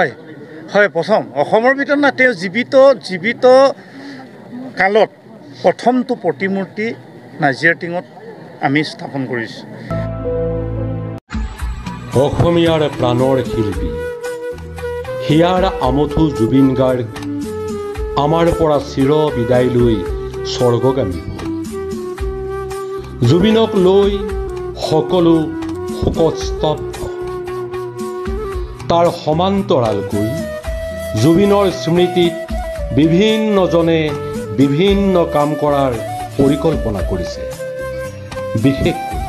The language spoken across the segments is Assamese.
হয় হয় প্ৰথম অসমৰ ভিতৰত না তেওঁ জীৱিত কালত প্ৰথমটো প্ৰতিমূৰ্তি নাজিৰাটিঙত আমি স্থাপন কৰিছোঁ। অসমীয়াৰ প্ৰাণৰ শিল্পী হিয়াৰ আমঠু জুবিন গাৰ্গ আমাৰ পৰা চিৰ বিদায় লৈ স্বৰ্গগামী হ'ল। জুবিনক লৈ সকলো শোকস্তব্ধ। তাৰ সমান্তৰালকৈ জুবিনৰ স্মৃতিত বিভিন্নজনে বিভিন্ন কাম কৰাৰ পৰিকল্পনা কৰিছে। বিশেষকৈ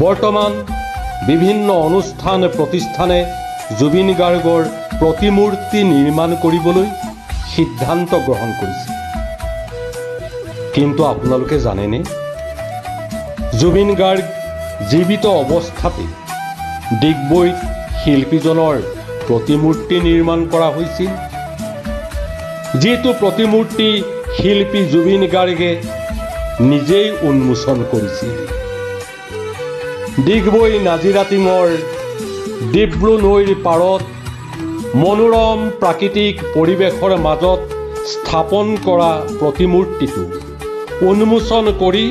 বৰ্তমান বিভিন্ন অনুষ্ঠান প্ৰতিষ্ঠানে জুবিন গাৰ্গৰ প্ৰতিমূৰ্তি নিৰ্মাণ কৰিবলৈ সিদ্ধান্ত গ্ৰহণ কৰিছে। কিন্তু আপোনালোকে জানেনে, জুবিন গাৰ্গ জীৱিত অৱস্থাতে ডিগবৈত শিল্পীজনৰ প্ৰতিমূৰ্তি নিৰ্মাণ কৰা হৈছিল, যিটো প্ৰতিমূৰ্তি শিল্পী জুবিন গাৰ্গে নিজেই উন্মোচন কৰিছিল। ডিগবৈ নাজিৰাটিঙৰ ডিব্ৰু নৈৰ পাৰত মনোৰম প্ৰাকৃতিক পৰিৱেশৰ মাজত স্থাপন কৰা প্ৰতিমূৰ্তিটো উন্মোচন কৰি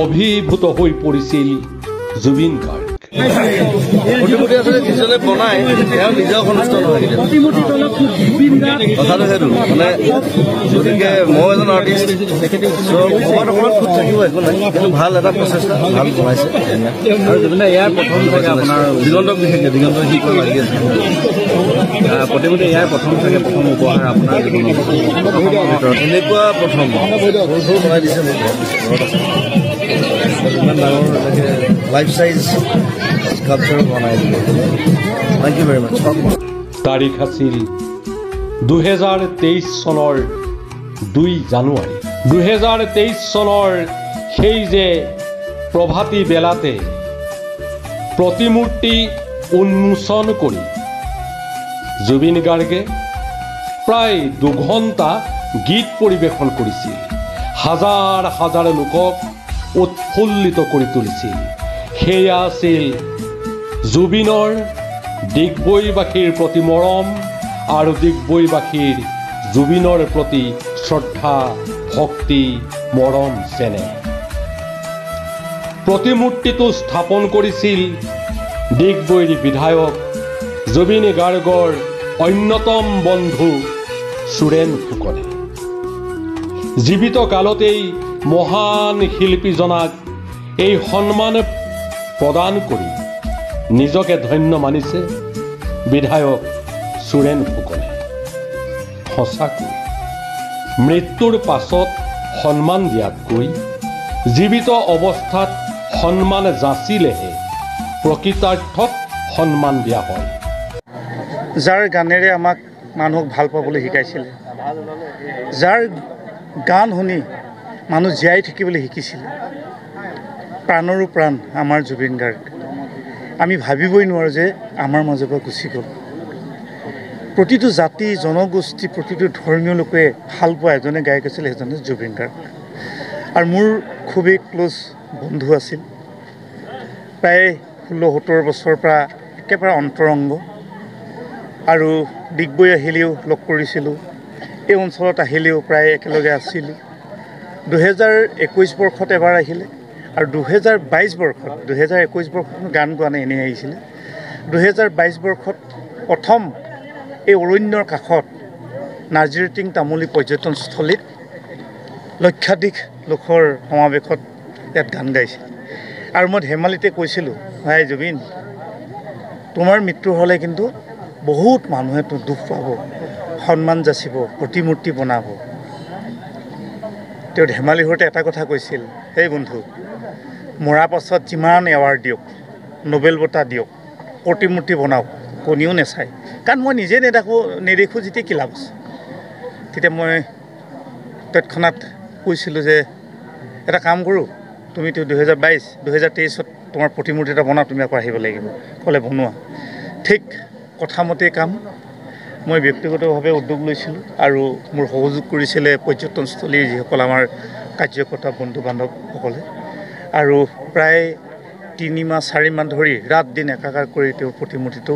অভিভূত হৈ পৰিছিল জুবিন গাৰ্গ। প্ৰতিমূৰ্তি আচলতে যিজনে বনায় তেওঁ নিজেও সন্তুষ্ট নহয়। কথাটো সেইটো মানে, গতিকে মই এজন আৰ্টিষ্ট, ক'ৰবাত অকণমান খুঁত থাকিব, একো নাই, কিন্তু ভাল এটা প্ৰচেষ্টা, ভাল বনাইছে। আৰু জুবিনে ইয়াৰ প্ৰথম থাকে আপোনাৰ দিগন্তক বিশেষকৈ দিগন্ত শিক্ষক লাগি আছে প্ৰতিমূৰ্তি ইয়াৰ প্ৰথম থাকে, প্ৰথম উপহাৰ আপোনাৰ এনেকুৱা প্ৰথম সৰু বনাই দিছে। মোক ঘৰত আছে ইমান ডাঙৰ এনেকৈ লাইফ চাইজ স্কাল্পচাৰ বনাই দিলে। থেংক ইউ ভেৰি মাছ। তাৰিখ আছিল 2023 চনৰ 2 জানুৱাৰী। 2023 চনৰ সেই যে প্ৰভাতী বেলাতে প্ৰতিমূৰ্তি উন্মোচন কৰি জুবিন গাৰ্গে প্ৰায় 2 ঘণ্টা গীত পৰিৱেশন কৰিছিল। হাজাৰ হাজাৰ লোকক উৎফুল্লিত কৰি তুলিছিল। সেয়া আছিল জুবিনৰ ডিগবৈবাসীৰ প্ৰতি মৰম আৰু ডিগবৈবাসীৰ জুবিনৰ প্ৰতি শ্ৰদ্ধা, ভক্তি, মৰম, চেনেহ। প্ৰতিমূৰ্তিটো স্থাপন কৰিছিল ডিগবৈৰ বিধায়ক জুবিন গাৰ্গৰ অন্যতম বন্ধু সুৰেন ফুকনে। জীৱিত কালতেই মহান শিল্পীজনাক এই সন্মান প্ৰদান কৰি নিজকে ধন্য মানিছে বিধায়ক সুৰেন ফুকনে। সঁচাকৈ মৃত্যুৰ পাছত সন্মান দিয়াতকৈ জীৱিত অৱস্থাত সন্মান যাচিলেহে প্ৰকৃতাৰ্থত সন্মান দিয়া হয়। যাৰ গানেৰে আমাক মানুহক ভাল পাবলৈ শিকাইছিলে, যাৰ গান শুনি মানুহ জীয়াই থাকিবলৈ শিকিছিলে, প্ৰাণৰো প্ৰাণ আমাৰ জুবিন গাৰ্গ। আমি ভাবিবই নোৱাৰোঁ যে আমাৰ মাজৰ পৰা গুচি গ'ল। প্ৰতিটো জাতি জনগোষ্ঠী, প্ৰতিটো ধৰ্মীয় লোকে ভাল পোৱা এজনে গায়ক আছিল, সেইজনে জুবিন গাৰ্গ। আৰু মোৰ খুবেই ক্ল'জ বন্ধু আছিল। প্ৰায় 16-17 বছৰৰ পৰা একেবাৰে অন্তৰংগ। আৰু ডিগবৈ আহিলেও লগ কৰিছিলোঁ, এই অঞ্চলত আহিলেও প্ৰায় একেলগে আছিলোঁ। 2021 বৰ্ষত এবাৰ আহিলে আৰু 2022 বৰ্ষত গান গোৱা নাই, এনেই আহিছিলে। 2022 বৰ্ষত প্ৰথম এই অৰণ্যৰ কাষত নাজিৰাটিং তামুলী পৰ্যটনস্থলীত লক্ষাধিক লোকৰ সমাৱেশত ইয়াত গান গাইছিল। আৰু মই ধেমালিতে কৈছিলোঁ, ভাই জুবিন, তোমাৰ মৃত্যু হ'লে কিন্তু বহুত মানুহে দুখ পাব, সন্মান যাচিব, প্ৰতিমূৰ্তি বনাব। তেওঁ ধেমালি সৈতে এটা কথা কৈছিল, সেই বন্ধু, মৰাৰ পাছত যিমান এৱাৰ্ড দিয়ক, নোবেল বঁটা দিয়ক, প্ৰতিমূৰ্তি বনাওক, কোনেও নেচায়। কাৰণ মই নিজে নেদেখোঁ যেতিয়া কি লাভ আছে। তেতিয়া মই তৎক্ষণাত কৈছিলোঁ যে এটা কাম কৰোঁ, তুমিতো 2023ত তোমাৰ প্ৰতিমূৰ্তি এটা বনাওঁ, তুমি আকৌ আহিব লাগিব। ক'লে বনোৱা। ঠিক কথামতেই কাম মই ব্যক্তিগতভাৱে উদ্যোগ লৈছিলোঁ আৰু মোৰ সহযোগ কৰিছিলে পৰ্যটনস্থলীৰ যিসকল আমাৰ কাৰ্যকৰ্তা বন্ধু বান্ধৱসকলে। আৰু প্ৰায় 3 মাহ 4 মাহ ধৰি ৰাত দিন একাকাৰ কৰি তেওঁৰ প্ৰতিমূৰ্তিটো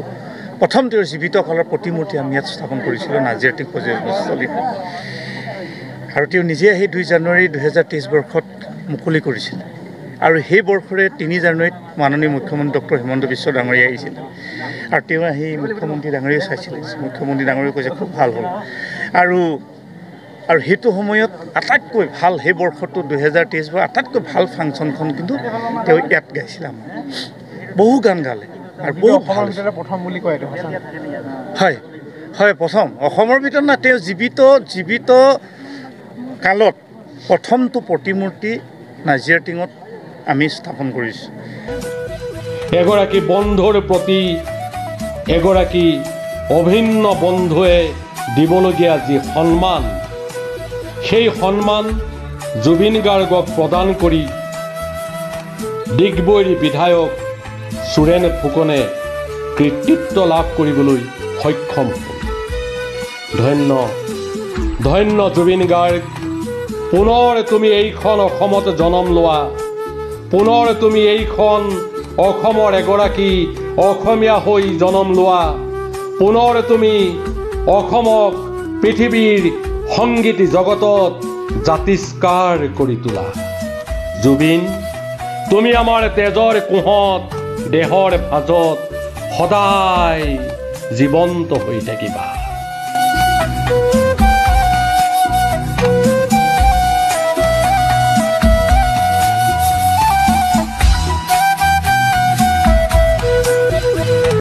প্ৰথম তেওঁৰ জীৱিত কালৰ প্ৰতিমূৰ্তি আমি ইয়াত স্থাপন কৰিছিলোঁ নাজিৰাটিং পৰ্যটনস্থলীত আৰু তেওঁ নিজে আহি 2 জানুৱাৰী 2023 বৰ্ষত মুকলি কৰিছিল আৰু সেই বৰ্ষৰে 3 জানুৱাৰীত মাননীয় মুখ্যমন্ত্ৰী ডক্টৰ হিমন্ত বিশ্ব ডাঙৰীয়া আহিছিল আৰু তেওঁ আহি মুখ্যমন্ত্ৰী ডাঙৰীয়া চাইছিলে মুখ্যমন্ত্ৰী ডাঙৰীয়া কৈছে খুব ভাল হ'ল আৰু সেইটো সময়ত আটাইতকৈ ভাল সেই বৰ্ষটো 2023 বৰ্ষৰ আটাইতকৈ ভাল ফাংচনখন কিন্তু তেওঁ ইয়াত গাইছিলে আমাৰ বহু গান গালে আৰু বহুত ভাল প্ৰথম বুলি কয় এইটো হয় হয় প্ৰথম অসমৰ ভিতৰত না তেওঁ জীৱিত কালত প্ৰথমটো প্ৰতিমূৰ্তি নাজিৰাটিঙত আমি স্থাপন কৰিছোঁ এগৰাকী বন্ধুৰ প্ৰতি এগৰাকী অভিন্ন বন্ধুৱে দিবলগীয়া যি সন্মান সেই সন্মান জুবিন গাৰ্গক প্ৰদান কৰি ডিগবৈৰ বিধায়ক সুৰেন ফুকনে কৃতিত্ব লাভ কৰিবলৈ সক্ষম হ'ল ধন্য ধন্য জুবিন গাৰ্গ পুনৰ তুমি এইখন অসমত জন্ম লোৱা পুনৰ তুমি এইখন অসমৰ এগৰাকী অসমীয়া হৈ জন্ম লোৱা পুনৰ তুমি অসমক পৃথিৱীৰ সংগীত জগতত জাতিষ্কাৰ কৰি তোলা জুবিন তুমি আমাৰ তেজৰ কোহত দেহৰ ভাজত সদায় জীৱন্ত হৈ থাকিবা।